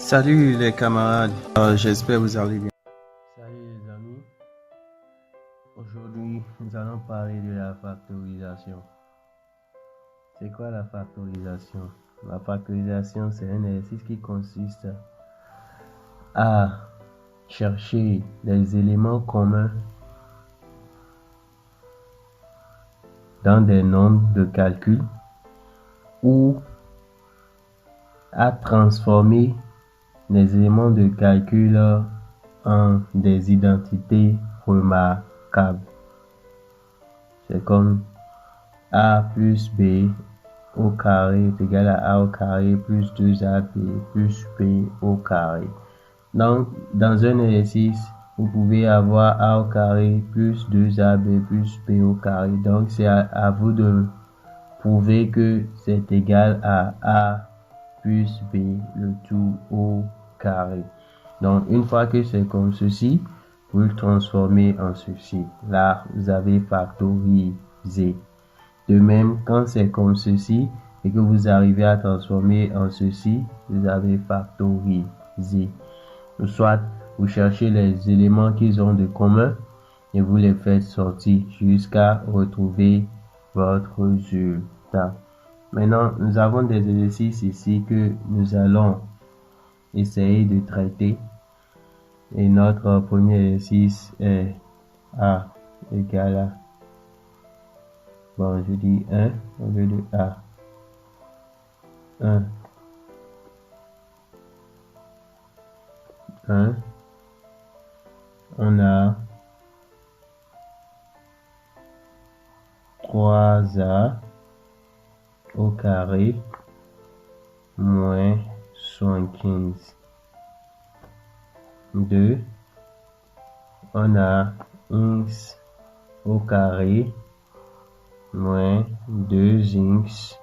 Salut les camarades, j'espère vous allez bien. Salut les amis, aujourd'hui nous allons parler de la factorisation. C'est quoi la factorisation? La factorisation, c'est un exercice qui consiste à chercher les éléments communs dans des nombres de calcul ou à transformer les éléments de calcul en des identités remarquables. C'est comme a plus b au carré est égal à a au carré plus 2ab plus b au carré. Donc, dans un exercice, vous pouvez avoir a au carré plus 2ab plus b au carré. Donc, c'est à vous de prouver que c'est égal à a plus b, le tout au carré. Donc, une fois que c'est comme ceci, vous le transformez en ceci. Là, vous avez factorisé. De même, quand c'est comme ceci et que vous arrivez à transformer en ceci, vous avez factorisé. Soit vous cherchez les éléments qu'ils ont de commun et vous les faites sortir jusqu'à retrouver votre résultat. Maintenant, nous avons des exercices ici que nous allons essayer de traiter. Et notre premier exercice est A égale à, bon, je dis 1 au lieu de A. 1. 1. On a 3A au carré moins 75. 2. On a x au carré moins 2x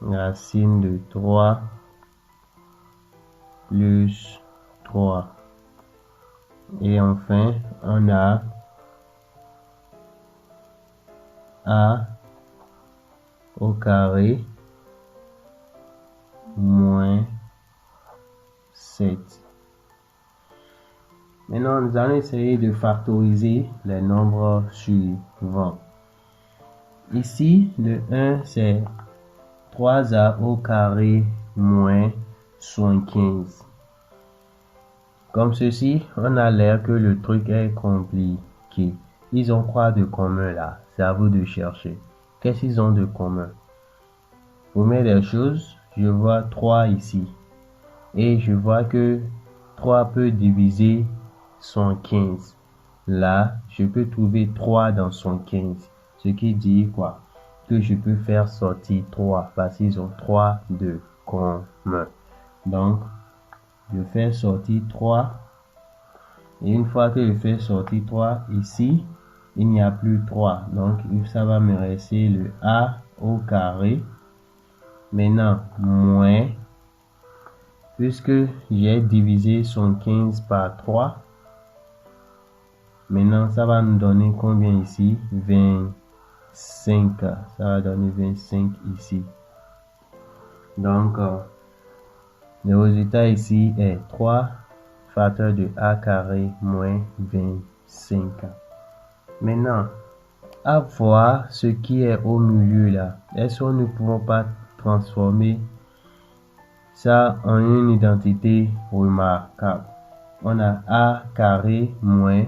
racine de 3 plus 3. Et enfin, on a a au carré moins 7. Maintenant, nous allons essayer de factoriser les nombres suivants. Ici, le 1, c'est 3a au carré moins 75. Comme ceci, on a l'air que le truc est compliqué. Ils ont quoi de commun là? C'est à vous de chercher. Qu'est-ce qu'ils ont de commun? Première des choses, je vois 3 ici. Et je vois que 3 peut diviser 115. Là, je peux trouver 3 dans 115. Ce qui dit quoi? Que je peux faire sortir 3 parce qu'ils ont 3 de commun. Donc, je fais sortir 3. Et une fois que je fais sortir 3 ici, il n'y a plus 3. Donc, ça va me rester le a au carré. Maintenant, moins, puisque j'ai divisé 115 par 3, maintenant, ça va nous donner combien ici? 25. Ça va donner 25 ici. Donc, le résultat ici est 3 facteur de a carré moins 25. Maintenant, à voir ce qui est au milieu là. Est-ce que nous ne pouvons pas transformer ça en une identité remarquable? On a a carré moins.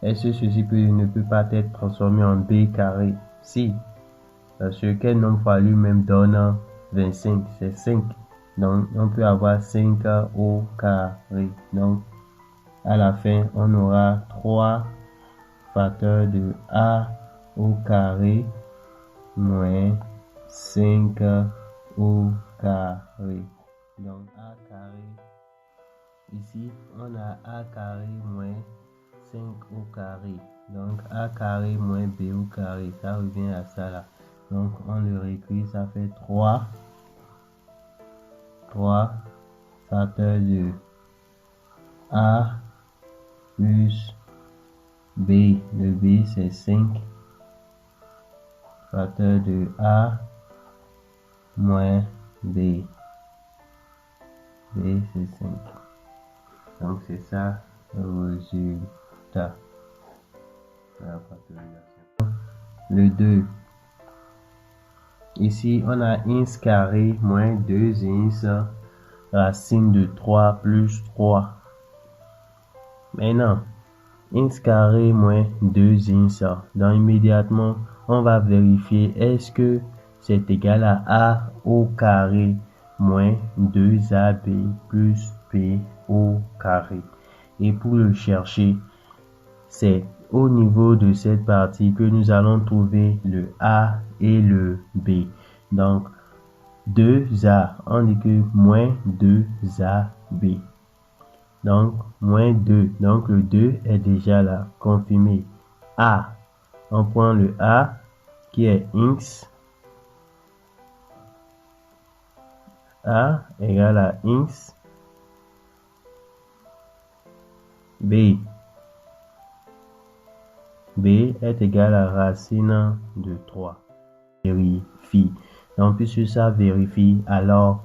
Est-ce que ceci ne peut pas être transformé en b carré? Si. Parce que quel nombre fois lui-même donne 25? C'est 5. Donc, on peut avoir 5 au carré. Donc, à la fin, on aura 3 facteurs de a au carré moins 5 au carré. Donc, a carré. Ici, on a a carré moins 5 au carré. Donc, a carré moins b au carré. Ça revient à ça là. Donc, on le réécrit. Ça fait 3 facteurs de a plus b. Le b, c'est 5. Facteur de a moins b. B, c'est 5. Donc, c'est ça le résultat de la factorisation. Le 2. Ici, on a x carré moins 2x racine de 3 plus 3. Maintenant, x carré moins 2x. Donc, immédiatement, on va vérifier est-ce que c'est égal à a au carré moins 2ab plus b au carré. Et pour le chercher, c'est au niveau de cette partie que nous allons trouver le a et le b. Donc, 2a, on dit que moins 2ab. Donc, moins 2. Donc, le 2 est déjà là, confirmé. A, on prend le a qui est x. A égale à x. B. B est égal à racine de 3. Vérifie. Donc, puisque ça vérifie, alors,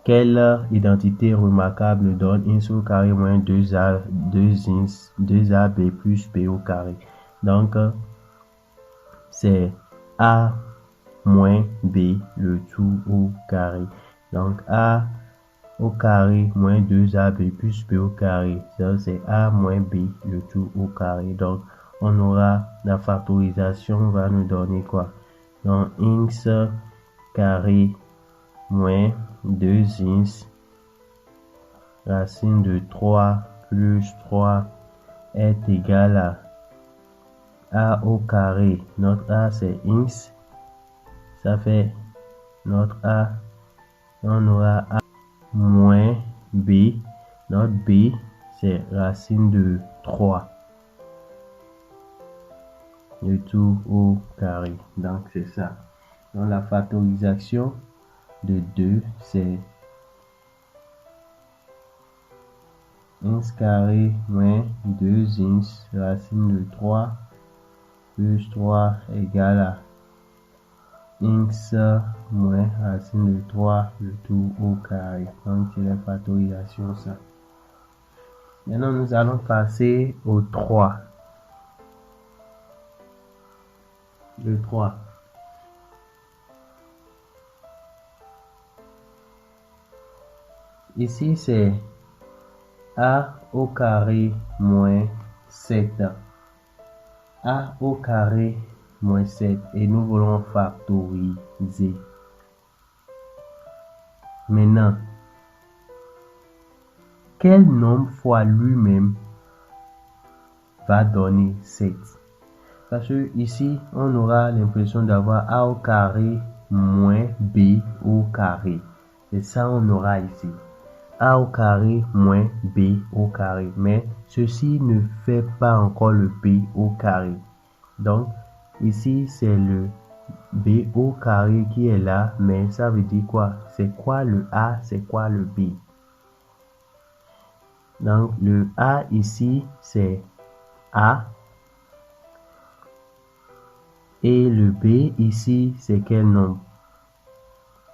quelle identité remarquable donne x au carré moins 2ab plus b au carré? Donc, c'est a moins b le tout au carré. Donc, a au carré moins 2ab plus b au carré. Ça, c'est a moins b le tout au carré. Donc, on aura la factorisation va nous donner quoi? Donc, x carré moins 2x racine de 3 plus 3 est égal à a au carré. Notre a c'est x. Ça fait notre a. On aura a moins b. Notre b c'est racine de 3. Le tout au carré. Donc c'est ça. Donc la factorisation de 2 c'est x carré moins 2x racine de 3 plus 3 égale à x moins racine de 3 le tout au carré. Donc c'est la factorisation ça. Maintenant nous allons passer au 3. Le 3. Ici c'est a au carré moins 7. A au carré moins 7 et nous voulons factoriser. Maintenant, quel nombre fois lui-même va donner 7? Parce que ici, on aura l'impression d'avoir a au carré moins b au carré. C'est ça on aura ici. A au carré moins b au carré. Mais ceci ne fait pas encore le b au carré. Donc, ici, c'est le b au carré qui est là. Mais ça veut dire quoi? C'est quoi le a? C'est quoi le b? Donc, le a ici, c'est a. Et le b ici, c'est quel nombre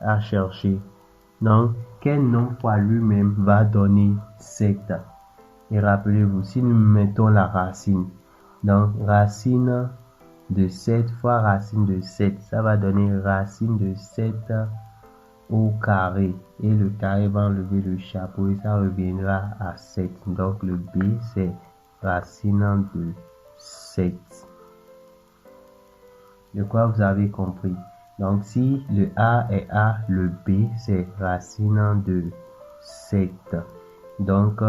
à chercher? Donc, quel nombre fois lui-même va donner 7? Et rappelez-vous, si nous mettons la racine, donc racine de 7 fois racine de 7, ça va donner racine de 7 au carré. Et le carré va enlever le chapeau et ça reviendra à 7. Donc, le b, c'est racine de 7. De quoi vous avez compris? Donc, si le a est a, le b, c'est racine de 7. Donc,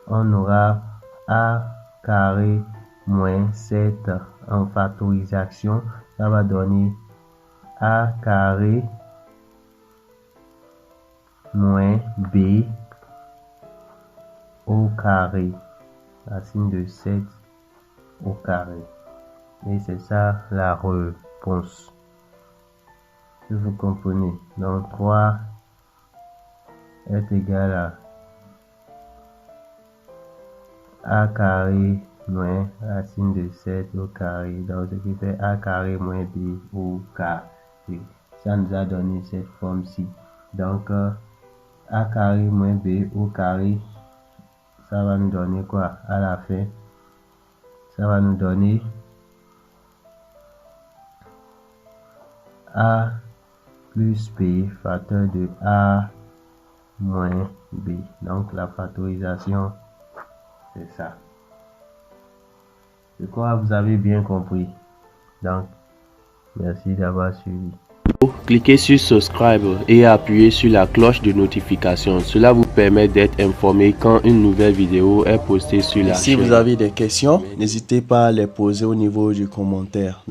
on aura a carré moins 7 en factorisation. Ça va donner a carré moins b au carré. Racine de 7 au carré. Et c'est ça la réponse. Si vous comprenez. Donc 3 est égal à a carré moins racine de 7 au carré. Donc ce qui fait a carré moins b au carré. Ça nous a donné cette forme-ci. Donc A carré moins B au carré, ça va nous donner quoi à la fin? Ça va nous donner A plus B facteur de A moins B. Donc la factorisation, c'est ça. Je crois que vous avez bien compris. Donc, merci d'avoir suivi. Cliquez sur subscribe et appuyez sur la cloche de notification. Cela vous permet d'être informé quand une nouvelle vidéo est postée sur la chaîne. Si vous avez des questions, n'hésitez pas à les poser au niveau du commentaire.